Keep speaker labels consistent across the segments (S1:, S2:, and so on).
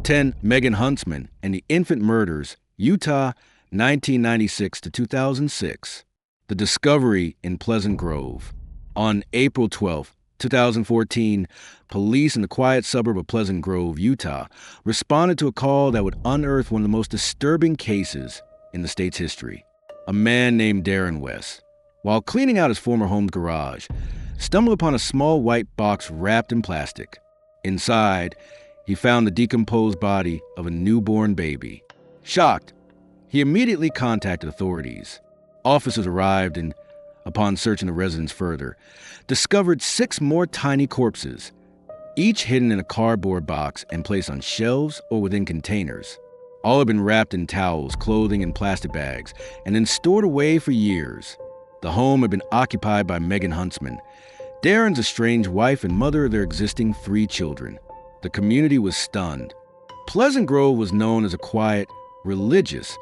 S1: 10. Megan Huntsman and the Infant Murders, Utah, 1996 to 2006. The discovery in Pleasant Grove. On April 12, 2014, police in the quiet suburb of Pleasant Grove, Utah, responded to a call that would unearth one of the most disturbing cases in the state's history. A man named Darren West, while cleaning out his former home's garage, stumbled upon a small white box wrapped in plastic. Inside, he found the decomposed body of a newborn baby. Shocked, he immediately contacted authorities. Officers arrived and, upon searching the residence further, discovered 6 more tiny corpses, each hidden in a cardboard box and placed on shelves or within containers. All had been wrapped in towels, clothing, and plastic bags, and then stored away for years. The home had been occupied by Megan Huntsman, Darren's estranged wife and mother of their existing 3 children. The community was stunned. Pleasant Grove was known as a quiet, religious,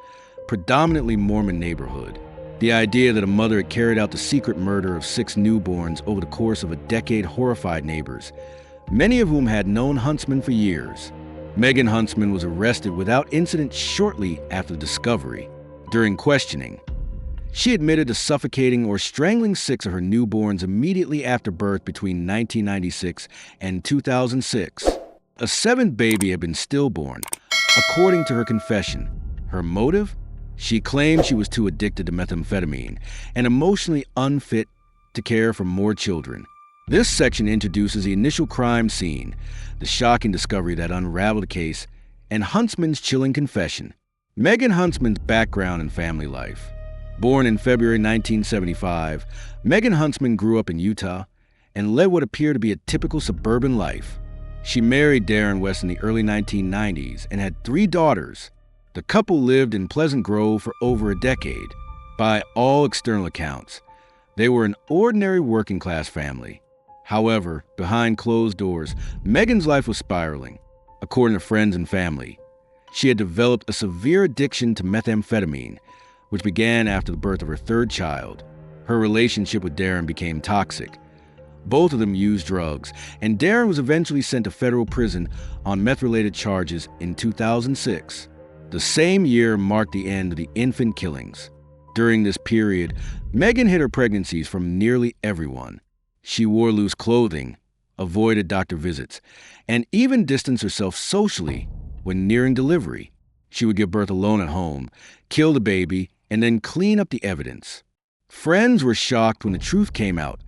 S1: predominantly Mormon neighborhood. The idea that a mother had carried out the secret murder of 6 newborns over the course of a decade horrified neighbors, many of whom had known Huntsman for years. Megan Huntsman was arrested without incident shortly after the discovery. During questioning, she admitted to suffocating or strangling 6 of her newborns immediately after birth between 1996 and 2006. A 7th baby had been stillborn, according to her confession. Her motive? She claimed she was too addicted to methamphetamine and emotionally unfit to care for more children. This section introduces the initial crime scene, the shocking discovery that unraveled the case, and Huntsman's chilling confession. Megan Huntsman's background and family life. Born in February 1975, Megan Huntsman grew up in Utah and led what appeared to be a typical suburban life. She married Darren West in the early 1990s and had 3 daughters. The couple lived in Pleasant Grove for over a decade. By all external accounts, they were an ordinary working-class family. However, behind closed doors, Megan's life was spiraling. According to friends and family, she had developed a severe addiction to methamphetamine, which began after the birth of her 3rd child. Her relationship with Darren became toxic. Both of them used drugs, and Darren was eventually sent to federal prison on meth-related charges in 2006. The same year marked the end of the infant killings. During this period, Megan hid her pregnancies from nearly everyone. She wore loose clothing, avoided doctor visits, and even distanced herself socially when nearing delivery. She would give birth alone at home, kill the baby, and then clean up the evidence. Friends were shocked when the truth came out.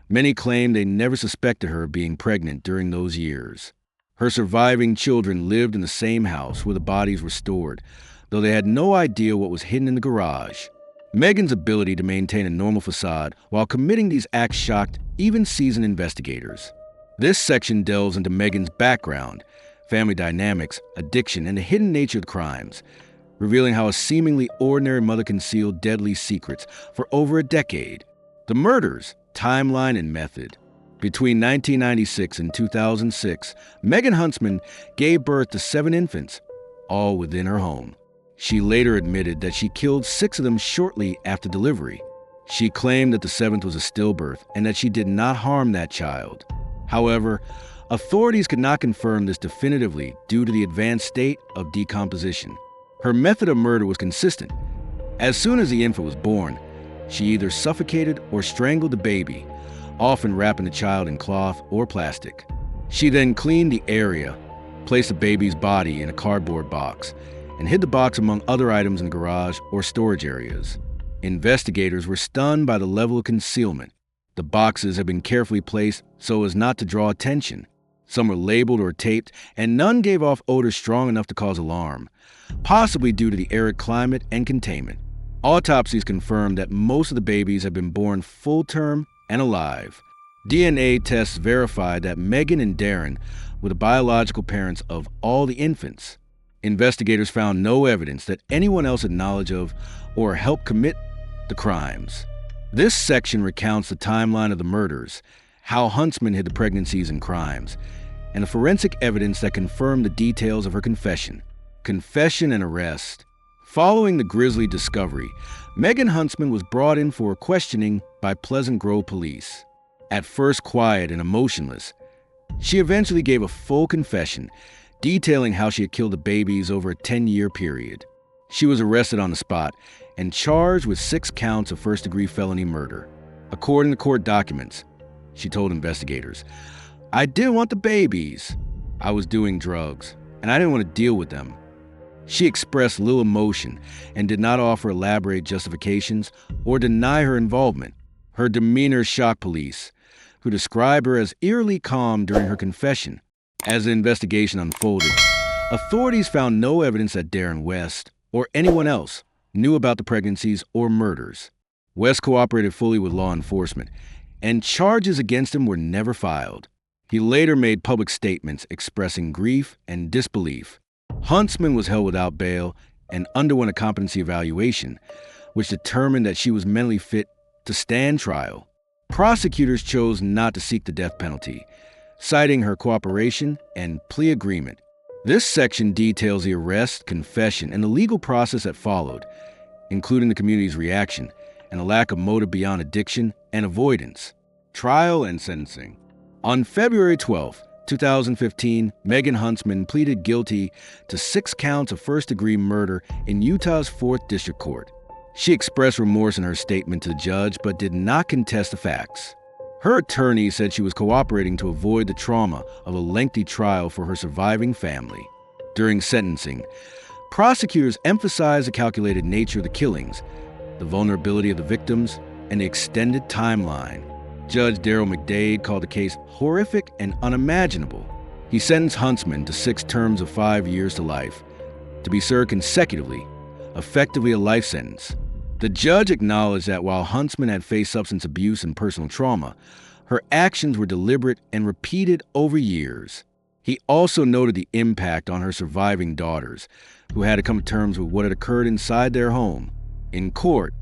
S1: Many claimed they never suspected her of being pregnant during those years. Her surviving children lived in the same house where the bodies were stored, though they had no idea what was hidden in the garage. Megan's ability to maintain a normal facade while committing these acts shocked even seasoned investigators. This section delves into Megan's background, family dynamics, addiction, and the hidden nature of the crimes, revealing how a seemingly ordinary mother concealed deadly secrets for over a decade. The murders, timeline, and method. Between 1996 and 2006, Megan Huntsman gave birth to 7 infants, all within her home. She later admitted that she killed 6 of them shortly after delivery. She claimed that the 7th was a stillbirth and that she did not harm that child. However, authorities could not confirm this definitively due to the advanced state of decomposition. Her method of murder was consistent. As soon as the infant was born, she either suffocated or strangled the baby, often wrapping the child in cloth or plastic. She then cleaned the area, placed the baby's body in a cardboard box, and hid the box among other items in the garage or storage areas. Investigators were stunned by the level of concealment. The boxes had been carefully placed so as not to draw attention. Some were labeled or taped, and none gave off odors strong enough to cause alarm, possibly due to the arid climate and containment. Autopsies confirmed that most of the babies had been born full-term and alive. DNA tests verified that Megan and Darren were the biological parents of all the infants. Investigators found no evidence that anyone else had knowledge of or helped commit the crimes. This section recounts the timeline of the murders, how Huntsman hid the pregnancies and crimes, and the forensic evidence that confirmed the details of her confession. Confession and arrest. Following the grisly discovery, Megan Huntsman was brought in for questioning by Pleasant Grove police. At first quiet and emotionless, she eventually gave a full confession, detailing how she had killed the babies over a 10-year period. She was arrested on the spot and charged with 6 counts of first-degree felony murder. According to court documents, she told investigators, "I didn't want the babies. I was doing drugs, and I didn't want to deal with them." She expressed little emotion and did not offer elaborate justifications or deny her involvement. Her demeanor shocked police, who described her as eerily calm during her confession. As the investigation unfolded, authorities found no evidence that Darren West or anyone else knew about the pregnancies or murders. West cooperated fully with law enforcement, and charges against him were never filed. He later made public statements expressing grief and disbelief. Huntsman was held without bail and underwent a competency evaluation, which determined that she was mentally fit to stand trial. Prosecutors chose not to seek the death penalty, citing her cooperation and plea agreement. This section details the arrest, confession, and the legal process that followed, including the community's reaction and a lack of motive beyond addiction and avoidance. Trial and sentencing. On February 12, 2015, Megan Huntsman pleaded guilty to 6 counts of first-degree murder in Utah's 4th District Court. She expressed remorse in her statement to the judge, but did not contest the facts. Her attorney said she was cooperating to avoid the trauma of a lengthy trial for her surviving family. During sentencing, prosecutors emphasized the calculated nature of the killings, the vulnerability of the victims, and the extended timeline. Judge Daryl McDade called the case horrific and unimaginable. He sentenced Huntsman to 6 terms of 5 years to life, to be served consecutively, effectively a life sentence. The judge acknowledged that while Huntsman had faced substance abuse and personal trauma, her actions were deliberate and repeated over years. He also noted the impact on her surviving daughters, who had to come to terms with what had occurred inside their home. In court,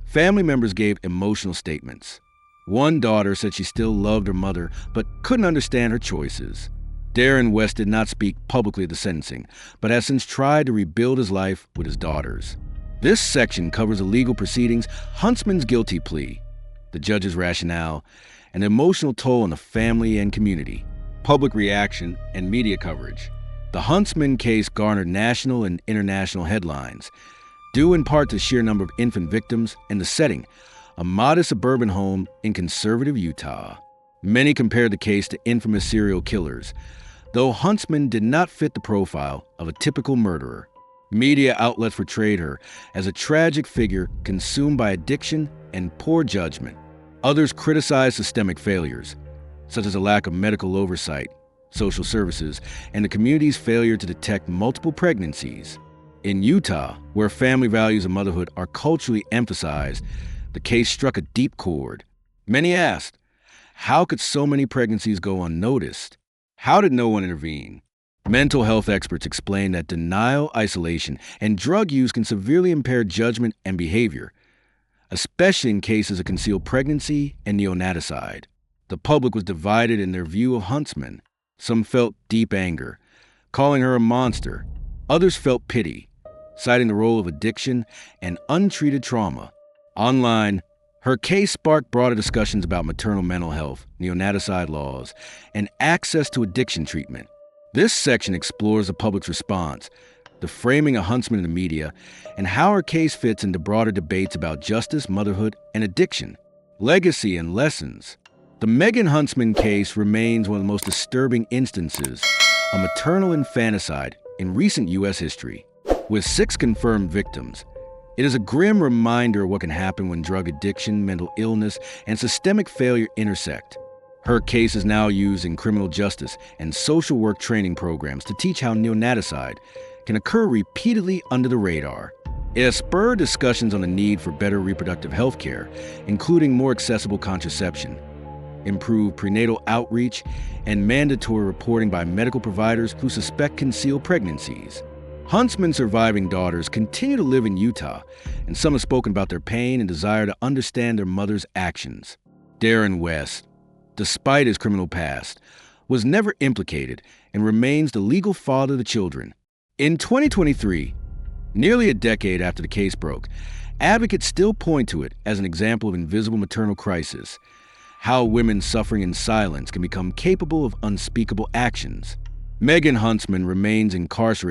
S1: family members gave emotional statements. One daughter said she still loved her mother, but couldn't understand her choices. Darren West did not speak publicly at the sentencing, but has since tried to rebuild his life with his daughters. This section covers the legal proceedings, Huntsman's guilty plea, the judge's rationale, and the emotional toll on the family and community, public reaction, and media coverage. The Huntsman case garnered national and international headlines, due in part to the sheer number of infant victims and the setting, a modest suburban home in conservative Utah. Many compared the case to infamous serial killers, though Huntsman did not fit the profile of a typical murderer. Media outlets portrayed her as a tragic figure consumed by addiction and poor judgment. Others criticized systemic failures, such as a lack of medical oversight, social services, and the community's failure to detect multiple pregnancies. In Utah, where family values of motherhood are culturally emphasized, the case struck a deep chord. Many asked, how could so many pregnancies go unnoticed? How did no one intervene? Mental health experts explain that denial, isolation, and drug use can severely impair judgment and behavior, especially in cases of concealed pregnancy and neonaticide. The public was divided in their view of Huntsman. Some felt deep anger, calling her a monster. Others felt pity, citing the role of addiction and untreated trauma. Online, her case sparked broader discussions about maternal mental health, neonaticide laws, and access to addiction treatment. This section explores the public's response, the framing of Huntsman in the media, and how her case fits into broader debates about justice, motherhood, and addiction, legacy, and lessons. The Megan Huntsman case remains one of the most disturbing instances of maternal infanticide in recent U.S. history. With 6 confirmed victims, it is a grim reminder of what can happen when drug addiction, mental illness, and systemic failure intersect. Her case is now used in criminal justice and social work training programs to teach how neonaticide can occur repeatedly under the radar. It has spurred discussions on the need for better reproductive health care, including more accessible contraception, improved prenatal outreach, and mandatory reporting by medical providers who suspect concealed pregnancies. Huntsman's surviving daughters continue to live in Utah, and some have spoken about their pain and desire to understand their mother's actions. Darren West, despite his criminal past, was never implicated and remains the legal father of the children. In 2023, nearly a decade after the case broke, advocates still point to it as an example of invisible maternal crisis, how women suffering in silence can become capable of unspeakable actions. Megan Huntsman remains incarcerated